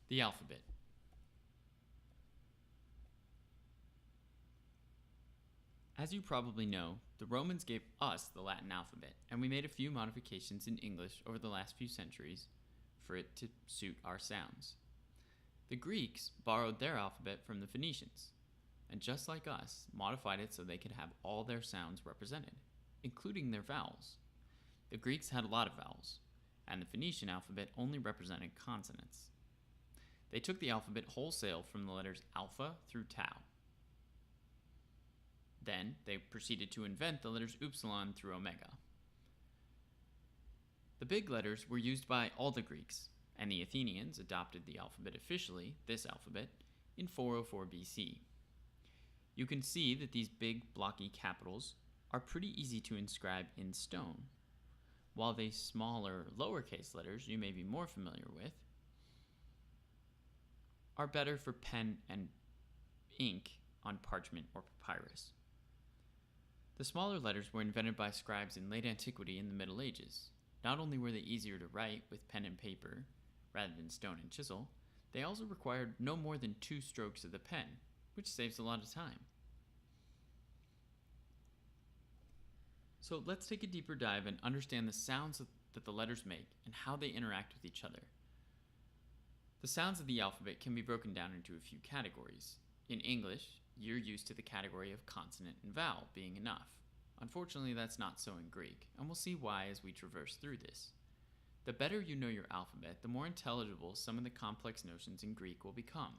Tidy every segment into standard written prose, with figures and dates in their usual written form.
The alphabet. As you probably know, the Romans gave us the Latin alphabet, and we made a few modifications in English over the last few centuries for it to suit our sounds. The Greeks borrowed their alphabet from the Phoenicians, and just like us, modified it so they could have all their sounds represented, including their vowels. The Greeks had a lot of vowels, and the Phoenician alphabet only represented consonants. They took the alphabet wholesale from the letters alpha through tau. Then they proceeded to invent the letters upsilon through omega. The big letters were used by all the Greeks, and the Athenians adopted the alphabet officially, this alphabet, in 404 BC. You can see that these big blocky capitals are pretty easy to inscribe in stone, while the smaller lowercase letters you may be more familiar with are better for pen and ink on parchment or papyrus. The smaller letters were invented by scribes in late antiquity and the Middle Ages. Not only were they easier to write with pen and paper rather than stone and chisel, they also required no more than 2 strokes of the pen, which saves a lot of time. So let's take a deeper dive and understand the sounds that the letters make and how they interact with each other. The sounds of the alphabet can be broken down into a few categories. In English, you're used to the category of consonant and vowel being enough. Unfortunately, that's not so in Greek, and we'll see why as we traverse through this. The better you know your alphabet, the more intelligible some of the complex notions in Greek will become.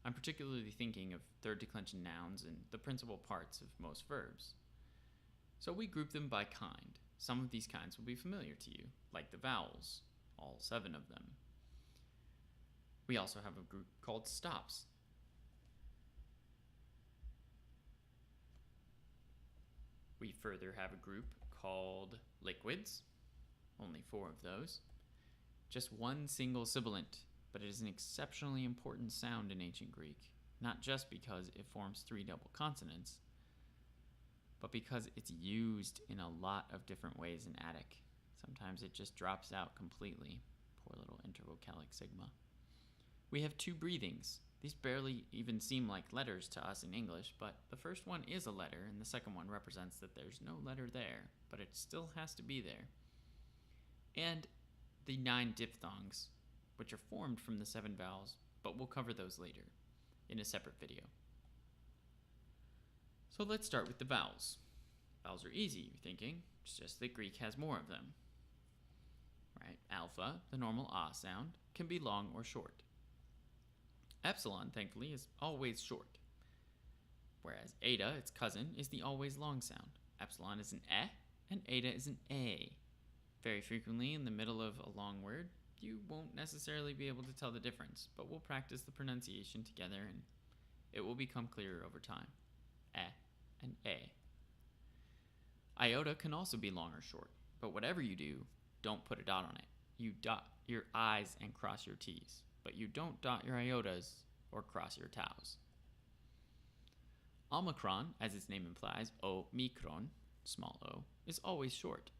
I'm particularly thinking of third declension nouns and the principal parts of most verbs. So we group them by kind. Some of these kinds will be familiar to you, like the vowels, all 7 of them. We also have a group called stops. We further have a group called liquids, only 4 of those. Just one single sibilant, but it is an exceptionally important sound in ancient Greek, not just because it forms 3 double consonants, but because it's used in a lot of different ways in Attic. Sometimes it just drops out completely. Poor little intervocalic sigma. We have 2 breathings. These barely even seem like letters to us in English, but the first one is a letter, and the second one represents that there's no letter there, but it still has to be there. And the 9 diphthongs, which are formed from the 7 vowels, but we'll cover those later in a separate video. So let's start with the vowels. Vowels are easy, you're thinking. It's just that Greek has more of them. Right? Alpha, the normal ah sound, can be long or short. Epsilon, thankfully, is always short. Whereas eta, its cousin, is the always long sound. Epsilon is an eh, and eta is an a. Very frequently, in the middle of a long word, you won't necessarily be able to tell the difference, but we'll practice the pronunciation together and it will become clearer over time. Eh and a. Iota can also be long or short, but whatever you do, don't put a dot on it. You dot your i's and cross your t's, but you don't dot your iotas or cross your taus. Omicron, as its name implies, o-mikron, small o, is always short.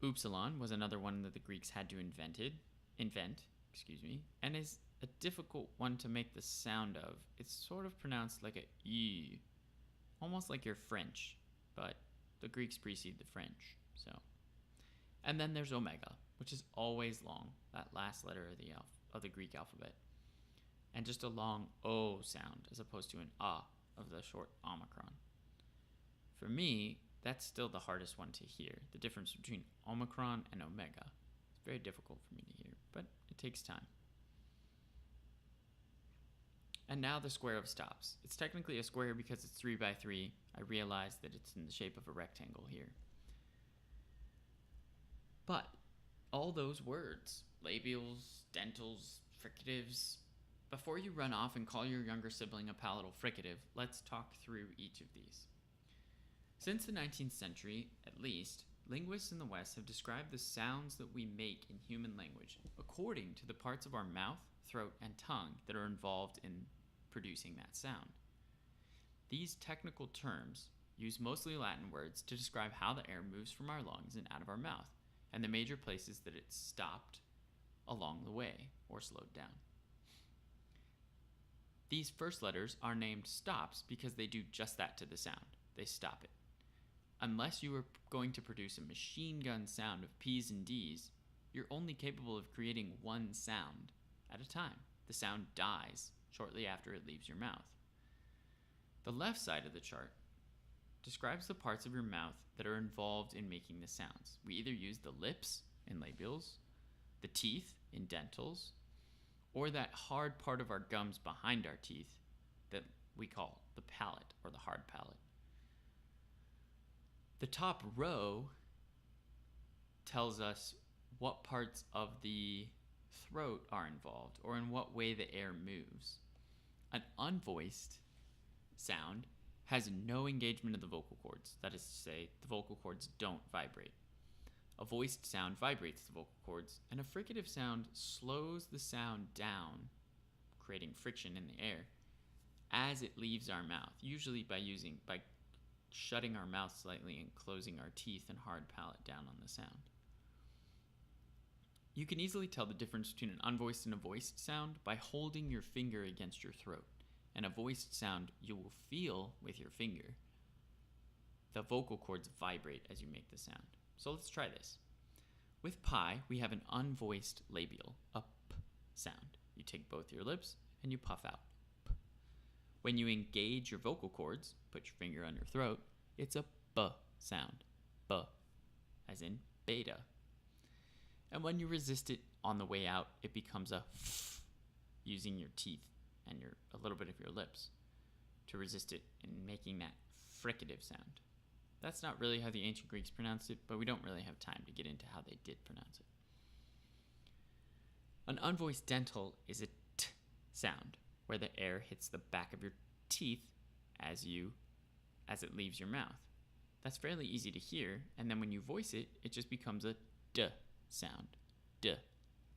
Upsilon was another one that the Greeks had to invent, and is a difficult one to make the sound of. It's sort of pronounced like a e, almost like your French, but the Greeks precede the French, so. And then there's omega, which is always long, that last letter of the Greek alphabet, and just a long o sound as opposed to an ah of the short omicron. For me, that's still the hardest one to hear, the difference between omicron and omega. It's very difficult for me to hear, but it takes time. And now the square of stops. It's technically a square because it's 3 by 3. I realize that it's in the shape of a rectangle here. But all those words, labials, dentals, fricatives, before you run off and call your younger sibling a palatal fricative, let's talk through each of these. Since the 19th century, at least, linguists in the West have described the sounds that we make in human language according to the parts of our mouth, throat, and tongue that are involved in producing that sound. These technical terms use mostly Latin words to describe how the air moves from our lungs and out of our mouth, and the major places that it's stopped along the way or slowed down. These first letters are named stops because they do just that to the sound. They stop it. Unless you are going to produce a machine gun sound of P's and D's, you're only capable of creating one sound at a time. The sound dies shortly after it leaves your mouth. The left side of the chart describes the parts of your mouth that are involved in making the sounds. We either use the lips in labials, the teeth in dentals, or that hard part of our gums behind our teeth that we call the palate or the hard palate. The top row tells us what parts of the throat are involved or in what way the air moves. An unvoiced sound has no engagement of the vocal cords. That is to say, the vocal cords don't vibrate. A voiced sound vibrates the vocal cords, and a fricative sound slows the sound down, creating friction in the air, as it leaves our mouth, usually by shutting our mouth slightly and closing our teeth and hard palate down on the sound. You can easily tell the difference between an unvoiced and a voiced sound by holding your finger against your throat. And a voiced sound you will feel with your finger. The vocal cords vibrate as you make the sound. So let's try this. With pie, we have an unvoiced labial, a p sound. You take both your lips and you puff out. P. When you engage your vocal cords, put your finger on your throat, it's a b sound. B, as in beta. And when you resist it on the way out, it becomes a f, using your teeth and a little bit of your lips to resist it in making that fricative sound. That's not really how the ancient Greeks pronounced it, but we don't really have time to get into how they did pronounce it. An unvoiced dental is a t sound, where the air hits the back of your teeth as it leaves your mouth. That's fairly easy to hear, and then when you voice it, it just becomes a d sound. D,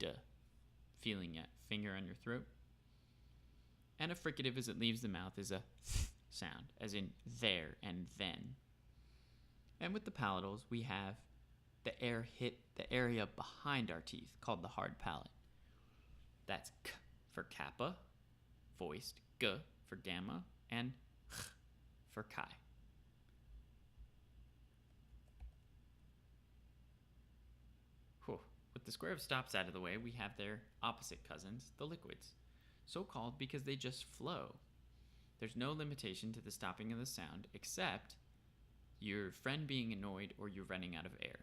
d. Feeling that finger on your throat. And a fricative as it leaves the mouth is a th sound, as in there and then. And with the palatals, we have the air hit the area behind our teeth, called the hard palate. That's k for kappa, voiced, g for gamma, and ch for chi. Whew. With the square of stops out of the way, we have their opposite cousins, the liquids. So called because they just flow. There's no limitation to the stopping of the sound except your friend being annoyed or you running out of air.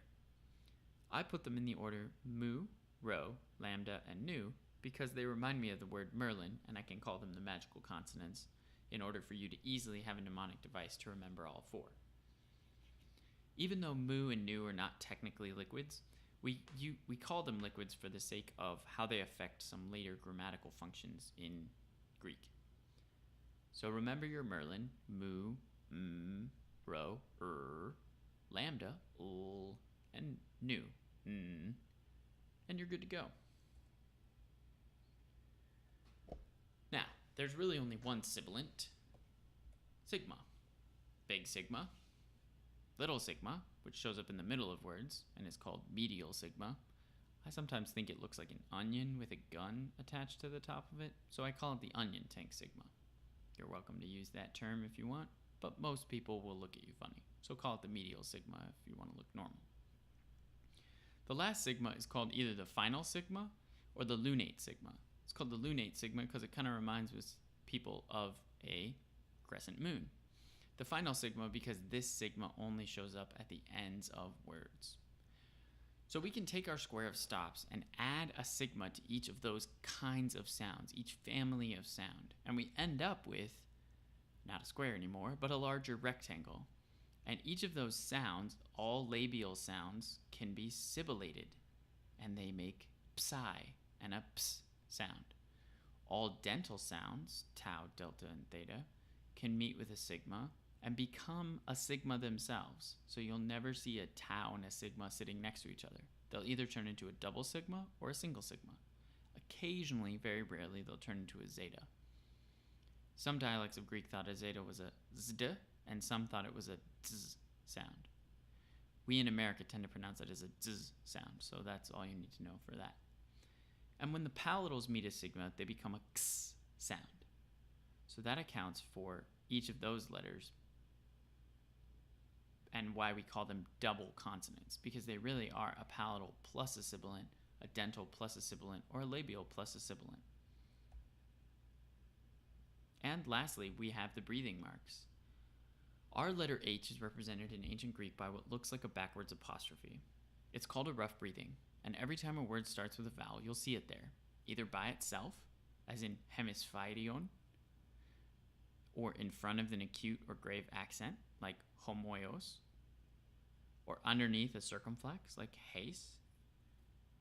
I put them in the order mu, rho, lambda, and nu because they remind me of the word Merlin, and I can call them the magical consonants in order for you to easily have a mnemonic device to remember all four. Even though mu and nu are not technically liquids, we call them liquids for the sake of how they affect some later grammatical functions in Greek. So remember your Merlin, mu, rho, lambda, and nu, and you're good to go. Now, there's really only one sibilant, sigma. Big sigma, little sigma, which shows up in the middle of words and is called medial sigma. I sometimes think it looks like an onion with a gun attached to the top of it, so I call it the onion tank sigma. You're welcome to use that term if you want, but most people will look at you funny, so call it the medial sigma if you want to look normal. The last sigma is called either the final sigma or the lunate sigma. It's called the lunate sigma because it kind of reminds people of a crescent moon. The final sigma because this sigma only shows up at the ends of words. So we can take our square of stops and add a sigma to each of those kinds of sounds, each family of sound, and we end up with not a square anymore, but a larger rectangle. And each of those sounds, all labial sounds, can be sibilated, and they make psi and a ps sound. All dental sounds, tau, delta, and theta, can meet with a sigma and become a sigma themselves. So you'll never see a tau and a sigma sitting next to each other. They'll either turn into a double sigma or a single sigma. Occasionally, very rarely, they'll turn into a zeta. Some dialects of Greek thought a zeta was a zd, and some thought it was a tzz sound. We in America tend to pronounce it as a tzz sound, so that's all you need to know for that. And when the palatals meet a sigma, they become a x sound. So that accounts for each of those letters and why we call them double consonants, because they really are a palatal plus a sibilant, a dental plus a sibilant, or a labial plus a sibilant. And lastly, we have the breathing marks. Our letter H is represented in ancient Greek by what looks like a backwards apostrophe. It's called a rough breathing, and every time a word starts with a vowel, you'll see it there, either by itself, as in hemispherion, or in front of an acute or grave accent, like homoios, or underneath a circumflex, like heis.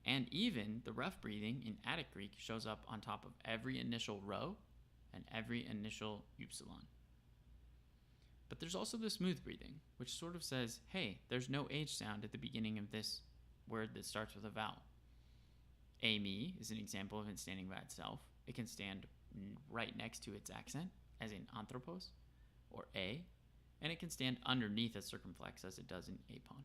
And even the rough breathing in Attic Greek shows up on top of every initial rho and every initial upsilon. But there's also the smooth breathing, which sort of says, hey, there's no H sound at the beginning of this word that starts with a vowel. Amy is an example of it standing by itself. It can stand right next to its accent, as in anthropos, or a, and it can stand underneath a circumflex, as it does in apon.